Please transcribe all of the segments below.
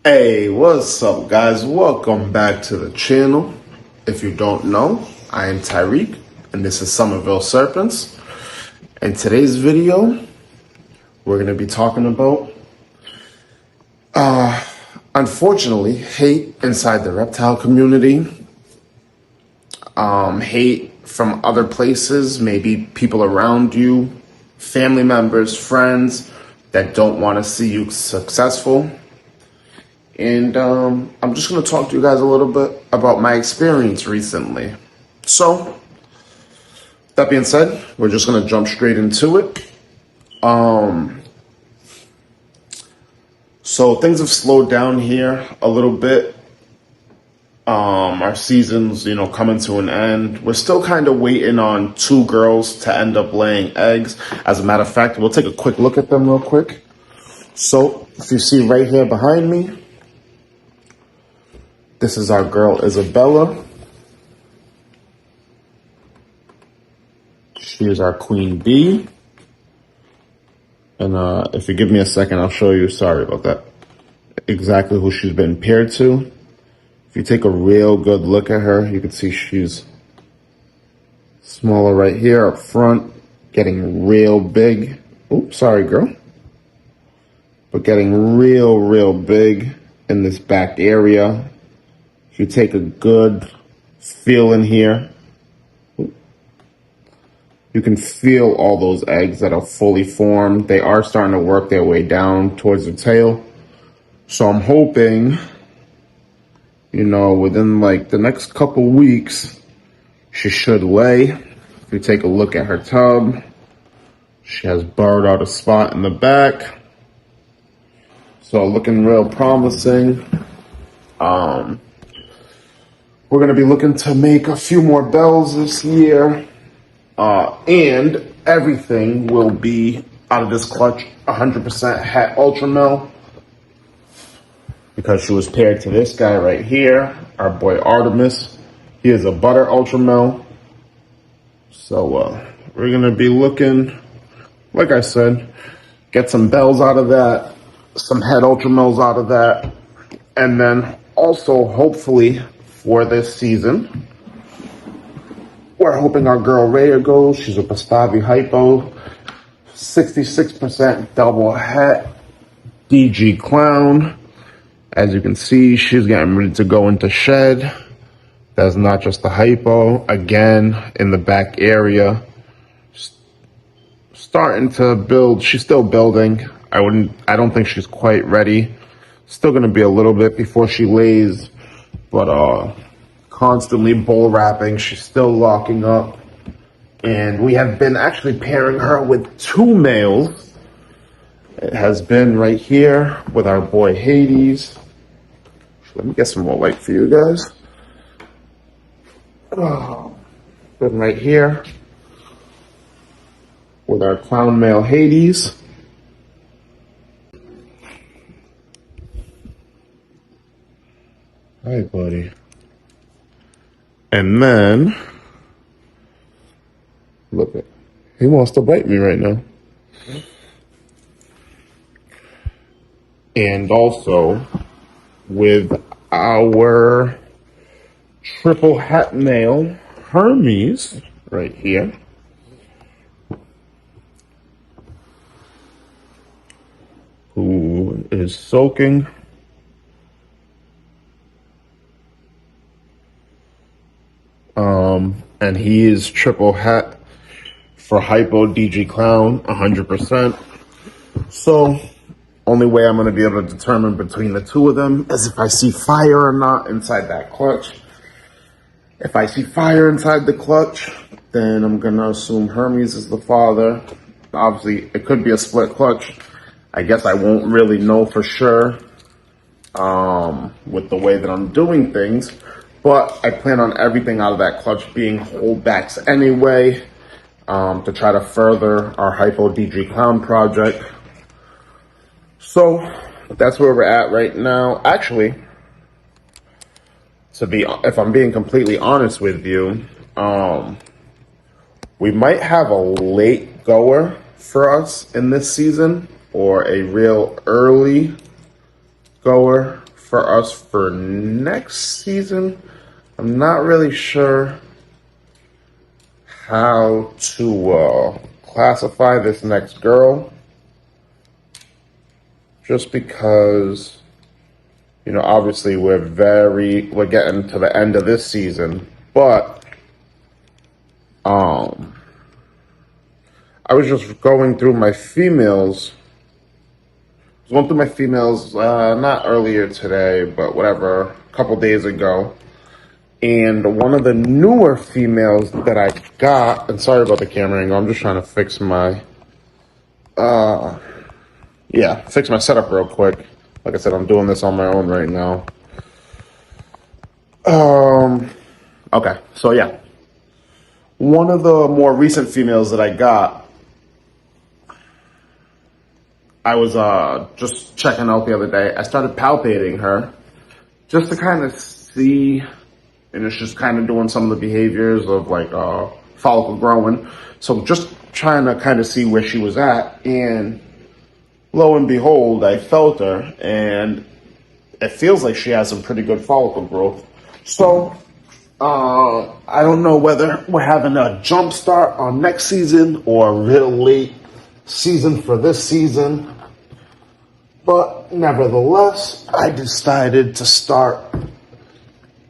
Hey, what's up, guys? Welcome back to the channel. If you don't know, I am Tyreek, and this is Somerville Serpents. In today's video, we're going to be talking about, unfortunately, hate inside the reptile community. Hate from other places, maybe people around you, family members, friends that don't want to see you successful. And I'm just going to talk to you guys a little bit about my experience recently. So, that being said, we're just going to jump straight into it. So things have slowed down here a little bit. Our season's, coming to an end. We're still kind of waiting on 2 girls to end up laying eggs. As a matter of fact, we'll take a quick look at them real quick. So, if you see right here behind me, this is our girl, Isabella. She is our queen bee. And if you give me a second, I'll show you, sorry about that, exactly who she's been paired to. If you take a real good look at her, you can see she's smaller right here up front, getting real big. Oops, sorry, girl. But getting real big in this back area. If you take a good feel in here, you can feel all those eggs that are fully formed. They are starting to work their way down towards the tail. So I'm hoping, within like the next couple weeks, she should lay. If you take a look at her tub, she has burrowed out a spot in the back. So looking real promising. We're going to be looking to make a few more bells this year. And everything will be out of this clutch 100% het ultra male. Because she was paired to this guy right here, our boy Artemis. He is a butter ultra male. So we're going to be looking, like I said, get some bells out of that, some het ultra males out of that. And then also, hopefully, for this season, we're hoping our girl Rhea goes. She's a Pastavi Hypo, 66% double het, DG Clown. As you can see, she's getting ready to go into shed. That's not just the hypo. Again, in the back area, starting to build. She's still building. I don't think she's quite ready. Still going to be a little bit before she lays, but constantly bull wrapping. She's still locking up. And we have been actually pairing her with 2 males. It has been right here with our boy Hades. Let me get some more light for you guys. Been right here with our clown male Hades. Hi, buddy. And then, look at, he wants to bite me right now. And also with our triple het male Hermes right here. Who is soaking. And he is triple het for Hypo DG Clown, 100%. So, only way I'm going to be able to determine between the 2 of them is if I see fire or not inside that clutch. If I see fire inside the clutch, then I'm going to assume Hermes is the father. Obviously, it could be a split clutch. I guess I won't really know for sure with the way that I'm doing things. But I plan on everything out of that clutch being holdbacks anyway, to try to further our Hypo DG Clown project. So that's where we're at right now. Actually, if I'm being completely honest with you, we might have a late goer for us in this season, or a real early goer for us for next season. I'm not really sure how to classify this next girl, just because, you know, obviously we're getting to the end of this season, but I was just going through my females. Not earlier today, but whatever, a couple days ago. And one of the newer females that I got, and sorry about the camera angle, I'm just trying to fix my, fix my setup real quick. Like I said, I'm doing this on my own right now. Okay, so yeah. One of the more recent females that I got, I was just checking out the other day. I started palpating her just to kind of see, and it's just kind of doing some of the behaviors of like follicle growing. So just trying to kind of see where she was at, and lo and behold, I felt her, and it feels like she has some pretty good follicle growth. So I don't know whether we're having a jump start on next season or a real late season for this season. But nevertheless, I decided to start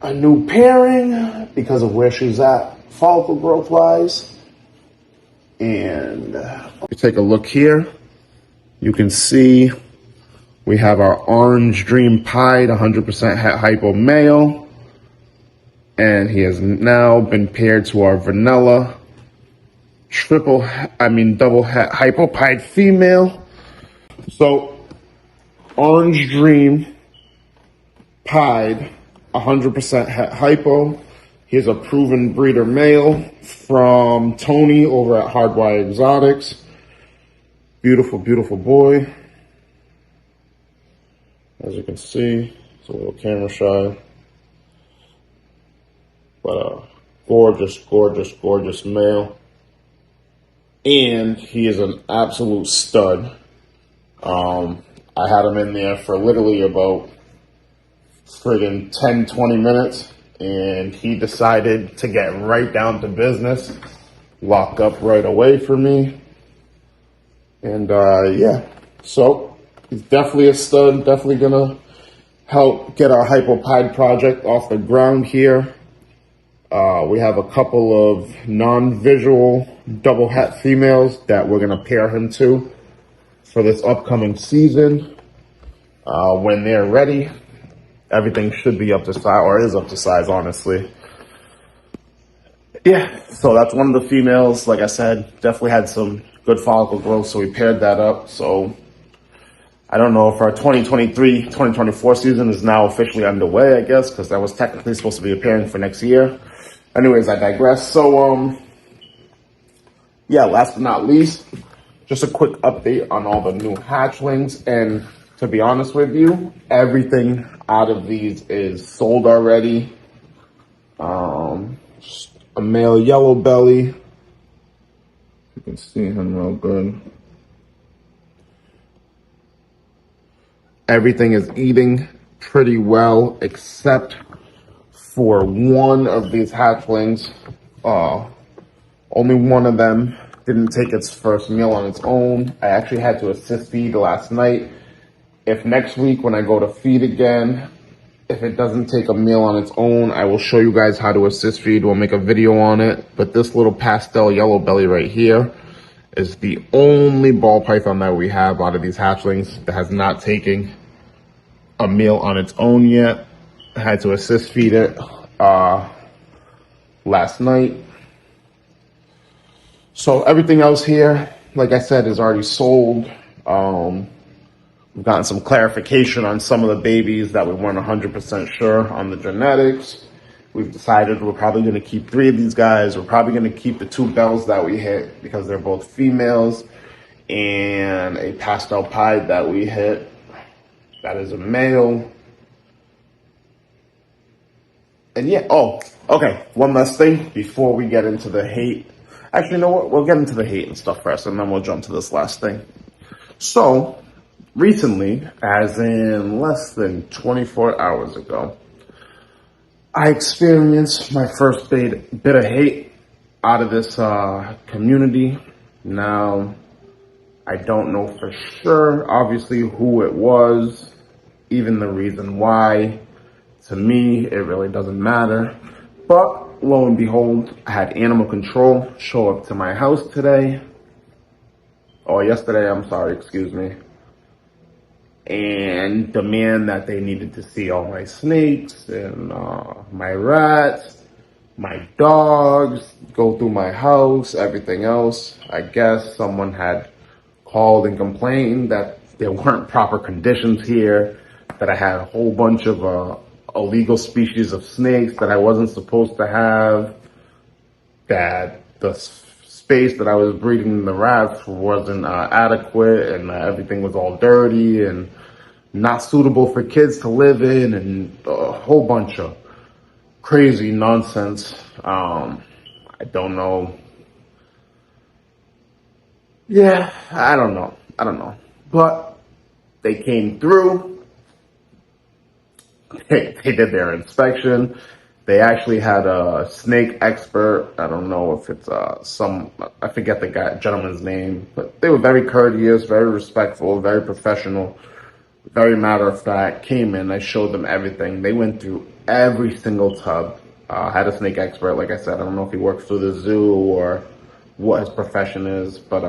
a new pairing because of where she's at follicle growth wise. And if you take a look here, you can see we have our Orange Dream Pied 100% het hypo male. And he has now been paired to our vanilla double het hypo pied female. So Orange Dream Pied 100% het hypo. He's a proven breeder male from Tony over at Hardwire Exotics. Beautiful, beautiful boy. As you can see, it's a little camera shy. But gorgeous, gorgeous, gorgeous male. And he is an absolute stud. I had him in there for literally about friggin' 10, 20 minutes. And he decided to get right down to business. Lock up right away for me. And yeah, so he's definitely a stud. Definitely gonna help get our Hypopide project off the ground here. We have a couple of non-visual double het females that we're going to pair him to for this upcoming season. When they're ready, everything should be up to size, or is up to size, honestly. Yeah, so that's one of the females. Like I said, definitely had some good follicle growth, so we paired that up. So I don't know if our 2023-2024 season is now officially underway, I guess, because that was technically supposed to be a pairing for next year. Anyways, I digress. So, yeah, last but not least, just a quick update on all the new hatchlings. And to be honest with you, everything out of these is sold already. Just a male yellow belly. You can see him real good. Everything is eating pretty well, except for one of these hatchlings. Only one of them didn't take its first meal on its own. I actually had to assist feed last night. If next week when I go to feed again, if it doesn't take a meal on its own, I will show you guys how to assist feed. We'll make a video on it. But this little pastel yellow belly right here is the only ball python that we have out of these hatchlings that has not taken a meal on its own yet. I had to assist feed it last night. So everything else here, like I said, is already sold. We've gotten some clarification on some of the babies that we weren't 100% sure on the genetics. We've decided we're probably going to keep 3 of these guys. We're probably going to keep the 2 bells that we hit because they're both females, and a pastel pied that we hit that is a male. And yeah, oh, okay, one last thing before we get into the hate. Actually, you know what? We'll get into the hate and stuff first, and then we'll jump to this last thing. So, recently, as in less than 24 hours ago, I experienced my first bit of hate out of this community. Now, I don't know for sure, obviously, who it was, even the reason why. To me, it really doesn't matter. But lo and behold, I had animal control show up to my house today. Or yesterday, I'm sorry, excuse me. And demand that they needed to see all my snakes and my rats, my dogs, go through my house, everything else. I guess someone had called and complained that there weren't proper conditions here, that I had a whole bunch of illegal species of snakes that I wasn't supposed to have, that the space that I was breeding the rats wasn't adequate, and everything was all dirty and not suitable for kids to live in, and a whole bunch of crazy nonsense. I don't know. Yeah, I don't know. But they came through. They did their inspection. They actually had a snake expert. I don't know if it's I forget the gentleman's name, but they were very courteous, very respectful, very professional, very matter of fact. Came in, I showed them everything. They went through every single tub. Had a snake expert, like I said. I don't know if he works for the zoo or what his profession is, but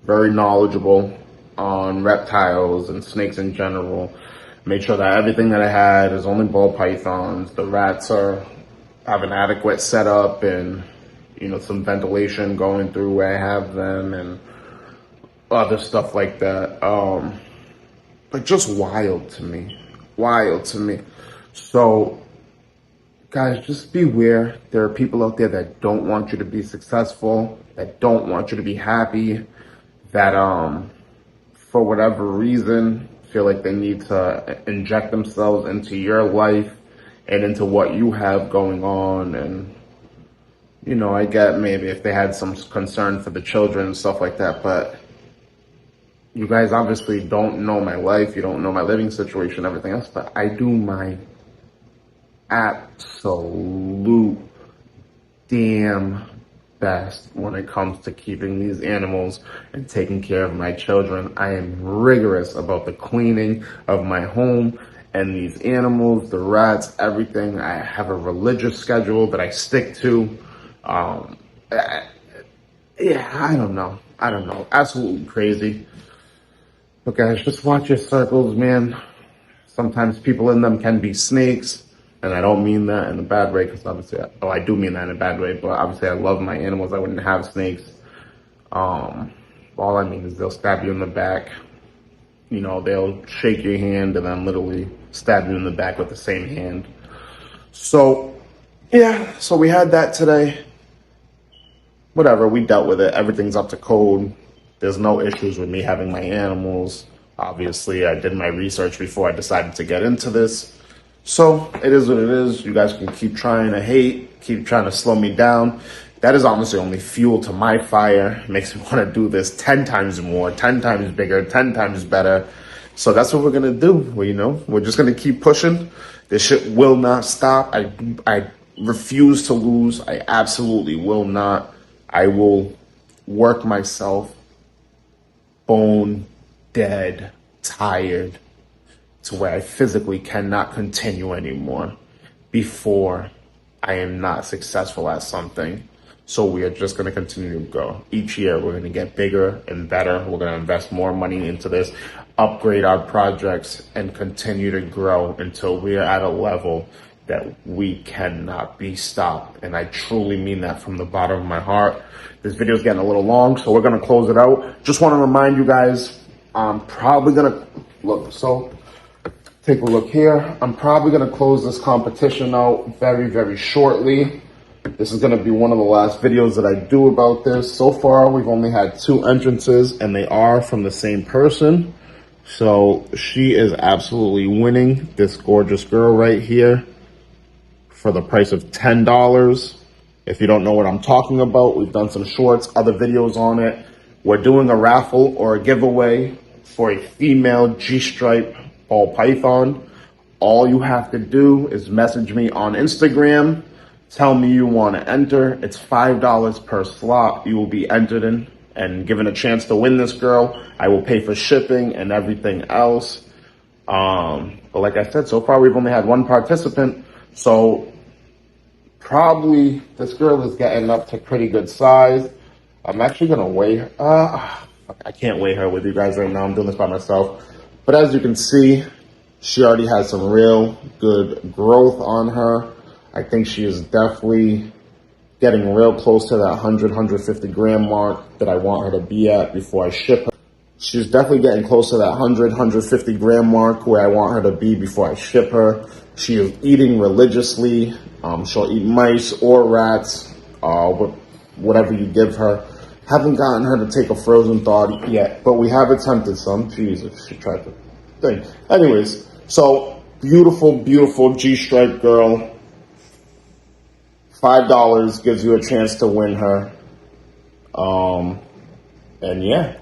very knowledgeable on reptiles and snakes in general. Made sure that everything that I had is only ball pythons. The rats have an adequate setup and, some ventilation going through where I have them and other stuff like that. But just wild to me. So, guys, just beware. There are people out there that don't want you to be successful, that don't want you to be happy, that for whatever reason feel like they need to inject themselves into your life and into what you have going on. And I get maybe if they had some concern for the children and stuff like that, but you guys obviously don't know my life, you don't know my living situation, everything else, but I do my absolute damn best when it comes to keeping these animals and taking care of my children. I am rigorous about the cleaning of my home and these animals, the rats, everything. I have a religious schedule that I stick to. I don't know. Absolutely crazy. But guys, just watch your circles, man. Sometimes people in them can be snakes. And I don't mean that in a bad way, because obviously, I do mean that in a bad way, but obviously I love my animals. I wouldn't have snakes. All I mean is they'll stab you in the back. They'll shake your hand and then literally stab you in the back with the same hand. So, yeah, so we had that today. Whatever, we dealt with it. Everything's up to code. There's no issues with me having my animals. Obviously, I did my research before I decided to get into this. So it is what it is. You guys can keep trying to hate, keep trying to slow me down. That is honestly only fuel to my fire. It makes me want to do this 10 times more, 10 times bigger, 10 times better. So that's what we're going to do. We're just going to keep pushing. This shit will not stop. I refuse to lose. I absolutely will not. I will work myself bone dead, tired, to where I physically cannot continue anymore before I am not successful at something. So we are just going to continue to grow. Each year, we're going to get bigger and better. We're going to invest more money into this, upgrade our projects, and continue to grow until we are at a level that we cannot be stopped. And I truly mean that from the bottom of my heart. This video is getting a little long, so we're going to close it out. Just want to remind you guys, I'm probably going to look. So take a look here. I'm probably going to close this competition out very, very shortly. This is going to be one of the last videos that I do about this. So far, we've only had 2 entrances, and they are from the same person. So she is absolutely winning, this gorgeous girl right here, for the price of $10. If you don't know what I'm talking about, we've done some shorts, other videos on it. We're doing a raffle or a giveaway for a female G-stripe ball python. All you have to do is message me on Instagram. Tell me you want to enter. It's $5 per slot. You will be entered in and given a chance to win this girl. I will pay for shipping and everything else. But like I said, so far we've only had one participant. So probably this girl is getting up to pretty good size. I'm actually going to weigh her. I can't weigh her with you guys right now. I'm doing this by myself. But as you can see, she already has some real good growth on her. I think she is definitely getting real close to that 150 gram mark that I want her to be at before I ship her. She's definitely getting close to that 150 gram mark where I want her to be before I ship her. She is eating religiously. She'll eat mice or rats, whatever you give her. Haven't gotten her to take a frozen thaw yet, but we have attempted some. Jesus, she tried to think. Anyways, so beautiful, beautiful G-stripe girl. $5 gives you a chance to win her. And yeah.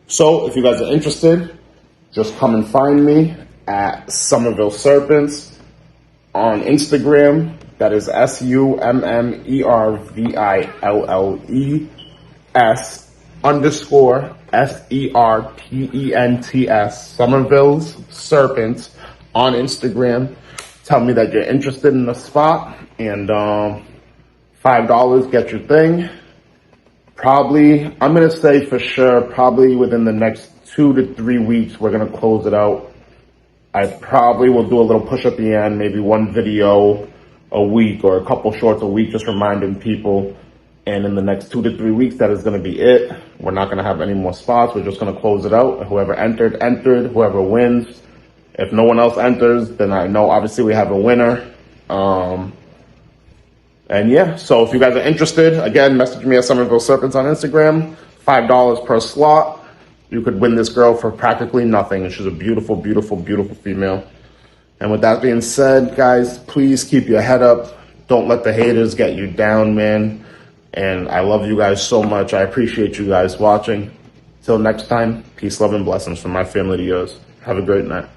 So if you guys are interested, just come and find me at Somerville Serpents on Instagram. That is SUMMERVILLES_SERPENTS, Somerville's Serpents on Instagram. Tell me that you're interested in the spot, and $5 get your thing. Probably, I'm going to say for sure, probably within the next 2 to 3 weeks, we're going to close it out. I probably will do a little push at the end, maybe one video a week or a couple shorts a week, just reminding people. And in the next 2 to 3 weeks, that is going to be it. We're not going to have any more spots. We're just going to close it out. Whoever entered. Whoever wins. If no one else enters, then I know obviously we have a winner. And yeah, so if you guys are interested, again, message me at Somerville Serpents on Instagram. $5 per slot. You could win this girl for practically nothing. And she's a beautiful, beautiful, beautiful female. And with that being said, guys, please keep your head up. Don't let the haters get you down, man. And I love you guys so much. I appreciate you guys watching. Till next time, peace, love, and blessings from my family to yours. Have a great night.